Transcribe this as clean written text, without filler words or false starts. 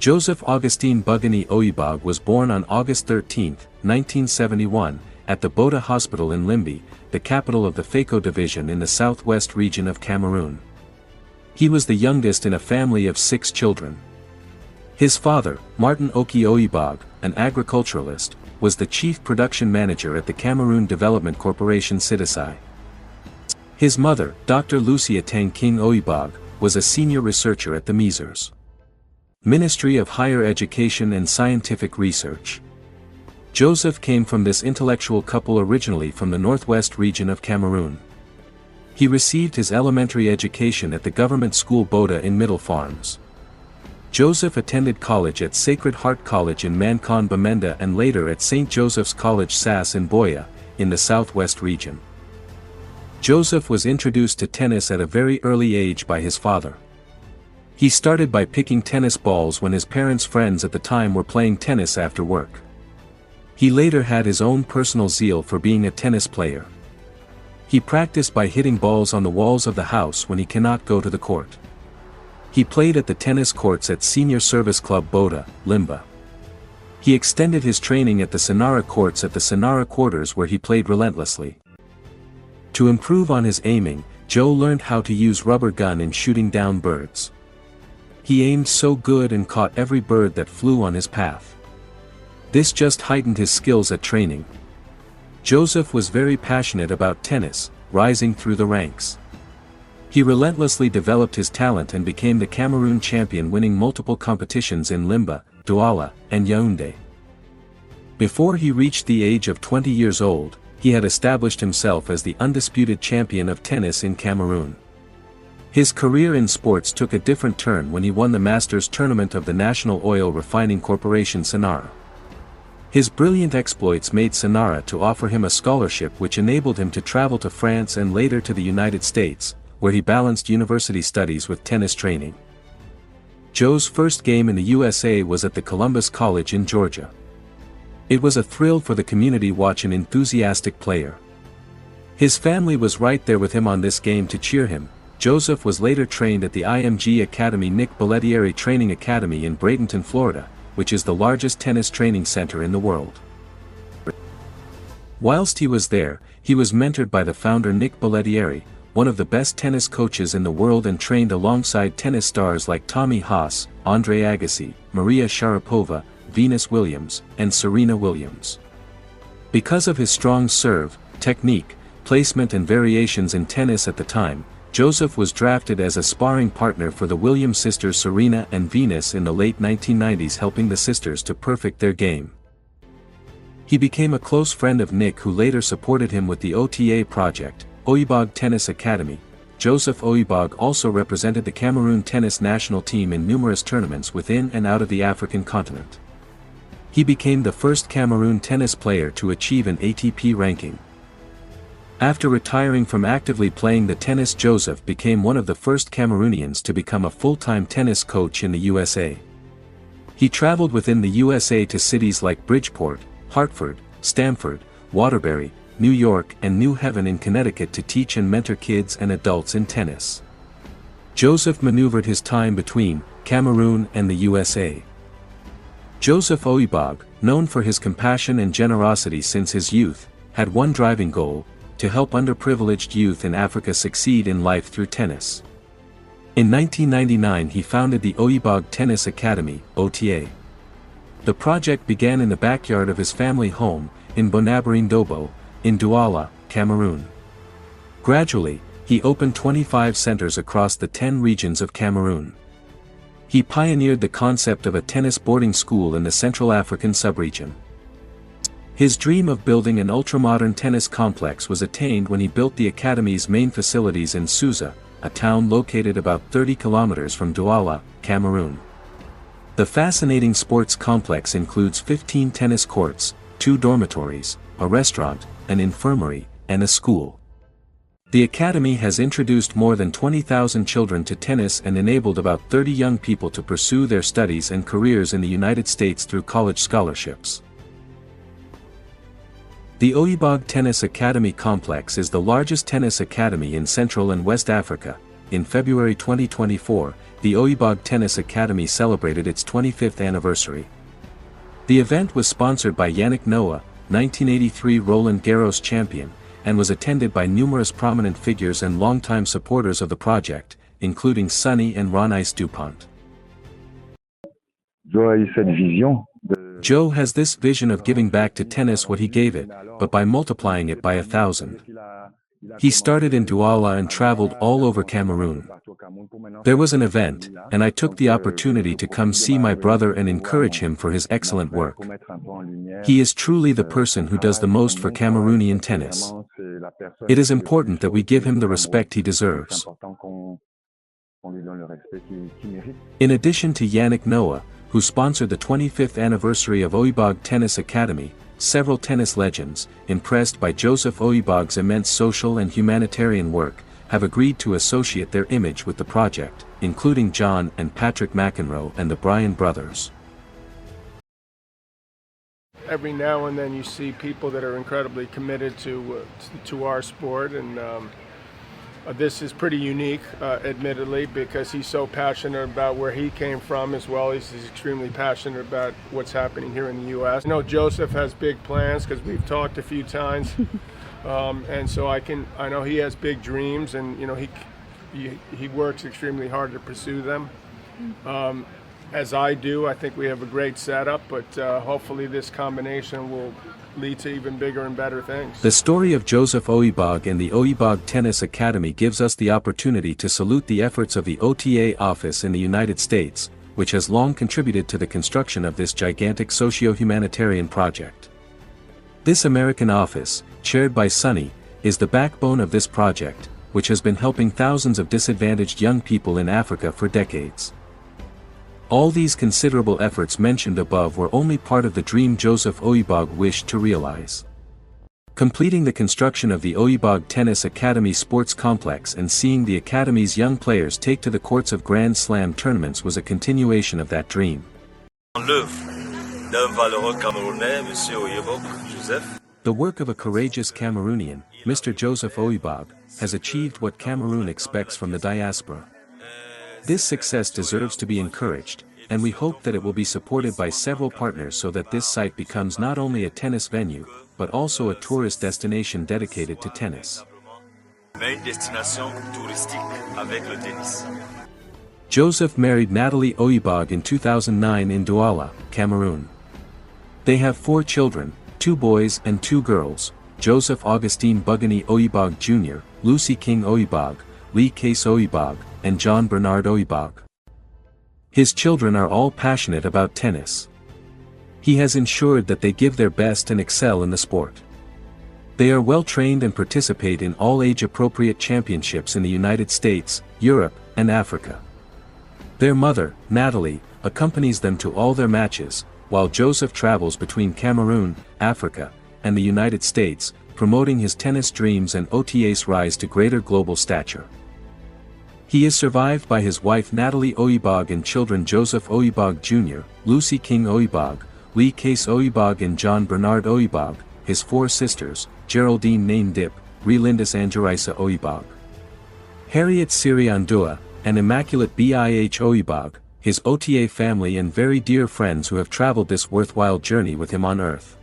Joseph Augustine Bugany Oyebog was born on August 13, 1971, at the Bota Hospital in Limbe, the capital of the Fako division in the southwest region of Cameroon. He was the youngest in a family of 6 children. His father, Martin Oki Oyebog, an agriculturalist, was the chief production manager at the Cameroon Development Corporation CIDISI. His mother, Dr. Lucia Tang King Oyebog, was a senior researcher at the MESR's Ministry of Higher Education and Scientific Research. Joseph came from this intellectual couple originally from the northwest region of Cameroon. He received his elementary education at the government school Bota in Middle Farms. Joseph attended college at Sacred Heart College in Mankon Bamenda and later at St. Joseph's College Sass in Boya, in the southwest region. Joseph was introduced to tennis at a very early age by his father. He started by picking tennis balls when his parents' friends at the time were playing tennis after work. He later had his own personal zeal for being a tennis player. He practiced by hitting balls on the walls of the house when he cannot go to the court. He played at the tennis courts at Senior Service Club Bota, Limbe. He extended his training at the Sonara courts at the Sonara quarters where he played relentlessly. To improve on his aiming, Joe learned how to use rubber gun in shooting down birds. He aimed so good and caught every bird that flew on his path. This just heightened his skills at training. Joseph was very passionate about tennis, rising through the ranks. He relentlessly developed his talent and became the Cameroon champion, winning multiple competitions in Limbe, Douala, and Yaoundé. Before he reached the age of 20 years old, he had established himself as the undisputed champion of tennis in Cameroon. His career in sports took a different turn when he won the Masters tournament of the National Oil Refining Corporation Sonara. His brilliant exploits made Sonara to offer him a scholarship which enabled him to travel to France and later to the United States, where he balanced university studies with tennis training. Joe's first game in the USA was at the Columbus College in Georgia. It was a thrill for the community to watch an enthusiastic player. His family was right there with him on this game to cheer him. Joseph was later trained at the IMG Academy Nick Belletieri Training Academy in Bradenton, Florida, which is the largest tennis training center in the world. Whilst he was there, he was mentored by the founder Nick Belletieri, one of the best tennis coaches in the world, and trained alongside tennis stars like Tommy Haas, Andre Agassi, Maria Sharapova, Venus Williams, and Serena Williams. Because of his strong serve, technique, placement and variations in tennis at the time, Joseph was drafted as a sparring partner for the Williams sisters Serena and Venus in the late 1990s, helping the sisters to perfect their game. He became a close friend of Nick, who later supported him with the OTA project, Oyebog Tennis Academy. Joseph Oyebog also represented the Cameroon tennis national team in numerous tournaments within and out of the African continent. He became the first Cameroon tennis player to achieve an ATP ranking. After retiring from actively playing the tennis, Joseph became one of the first Cameroonians to become a full-time tennis coach in the USA. He traveled within the USA to cities like Bridgeport, Hartford, Stamford, Waterbury, New York and New Haven in Connecticut to teach and mentor kids and adults in tennis. Joseph maneuvered his time between Cameroon and the USA. Joseph Oyebog, known for his compassion and generosity since his youth, had one driving goal: to help underprivileged youth in Africa succeed in life through tennis. In 1999 he founded the Oyebog Tennis Academy, OTA. The project began in the backyard of his family home, in Bonabarine Dobo, in Douala, Cameroon. Gradually, he opened 25 centers across the 10 regions of Cameroon. He pioneered the concept of a tennis boarding school in the Central African subregion. His dream of building an ultramodern tennis complex was attained when he built the academy's main facilities in Souza, a town located about 30 kilometers from Douala, Cameroon. The fascinating sports complex includes 15 tennis courts, 2 dormitories, a restaurant, an infirmary, and a school. The academy has introduced more than 20,000 children to tennis and enabled about 30 young people to pursue their studies and careers in the United States through college scholarships. The Oyebog Tennis Academy complex is the largest tennis academy in Central and West Africa, in February 2024, the Oyebog Tennis Academy celebrated its 25th anniversary. The event was sponsored by Yannick Noah, 1983 Roland Garros champion, and was attended by numerous prominent figures and longtime supporters of the project, including Sonny and Ron-Ice DuPont. Joe has this vision of giving back to tennis what he gave it, but by multiplying it by 1,000. He started in Douala and traveled all over Cameroon. There was an event, and I took the opportunity to come see my brother and encourage him for his excellent work. He is truly the person who does the most for Cameroonian tennis. It is important that we give him the respect he deserves. In addition to Yannick Noah, who sponsored the 25th anniversary of Oyebog Tennis Academy, several tennis legends, impressed by Joseph Oyebog's immense social and humanitarian work, have agreed to associate their image with the project, including John and Patrick McEnroe and the Bryan brothers. Every now and then you see people that are incredibly committed to our sport, and this is pretty unique, admittedly, because he's so passionate about where he came from as well. He's extremely passionate about what's happening here in the U.S. I know Joseph has big plans because we've talked a few times, and so I know he has big dreams, and he works extremely hard to pursue them. As I do, I think we have a great setup, but hopefully this combination will lead to even bigger and better things. The story of Joseph Oyebog and the Oyebog Tennis Academy gives us the opportunity to salute the efforts of the OTA office in the United States, which has long contributed to the construction of this gigantic socio-humanitarian project. This American office, chaired by Sonny, is the backbone of this project, which has been helping thousands of disadvantaged young people in Africa for decades. All these considerable efforts mentioned above were only part of the dream Joseph Oyebog wished to realize. Completing the construction of the Oyebog Tennis Academy Sports Complex and seeing the Academy's young players take to the courts of Grand Slam tournaments was a continuation of that dream. The work of a courageous Cameroonian, Mr. Joseph Oyebog, has achieved what Cameroon expects from the diaspora. This success deserves to be encouraged, and we hope that it will be supported by several partners so that this site becomes not only a tennis venue, but also a tourist destination dedicated to tennis. Joseph married Natalie Oyebog in 2009 in Douala, Cameroon. They have 4 children, 2 boys and 2 girls, Joseph Augustine Bugany Oyebog Jr., Lucy King Oyebog, Lee Case Oyebog, and John Bernard Oyebog. His children are all passionate about tennis. He has ensured that they give their best and excel in the sport. They are well trained and participate in all age-appropriate championships in the United States, Europe, and Africa. Their mother, Natalie, accompanies them to all their matches, while Joseph travels between Cameroon, Africa, and the United States, promoting his tennis dreams and OTA's rise to greater global stature. He is survived by his wife Natalie Oyebog and children Joseph Oyebog Jr., Lucy King Oyebog, Lee Case Oyebog and John Bernard Oyebog, his 4 sisters, Geraldine Nain Dip, Relindis Angerisa Oyebog, Harriet Siriandua, and Immaculate Bih Oyebog, his OTA family and very dear friends who have traveled this worthwhile journey with him on earth.